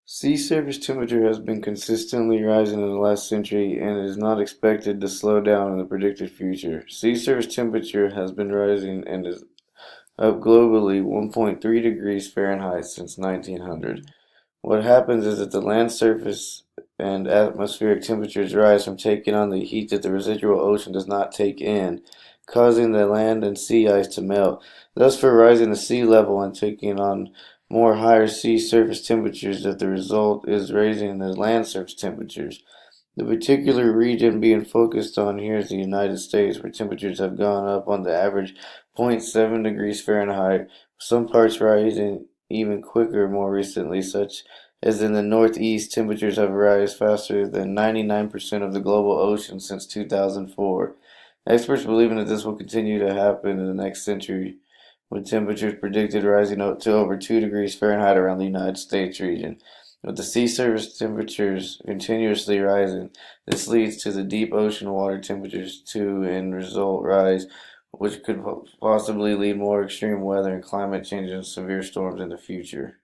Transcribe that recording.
Sea surface temperature has been consistently rising in the last century and is not expected to slow down in the predicted future. Sea surface temperature has been rising and is up globally 1.3 degrees Fahrenheit since 1900. What happens is that the land surface and atmospheric temperatures rise from taking on the heat that the residual ocean does not take in, causing the land and sea ice to melt, thus for rising the sea level and taking on more higher sea surface temperatures that the result is raising the land surface temperatures. The particular region being focused on here is the United States, where temperatures have gone up on the average zero point 0.7 degrees Fahrenheit, with some parts rising even quicker more recently, such as in the Northeast, temperatures have risen faster than 99% of the global ocean since 2004. Experts believe that this will continue to happen in the next century, with temperatures predicted rising up to over 2 degrees Fahrenheit around the United States region. With the sea surface temperatures continuously rising, this leads to the deep ocean water temperatures to end result rise, which could possibly lead more extreme weather and climate change and severe storms in the future.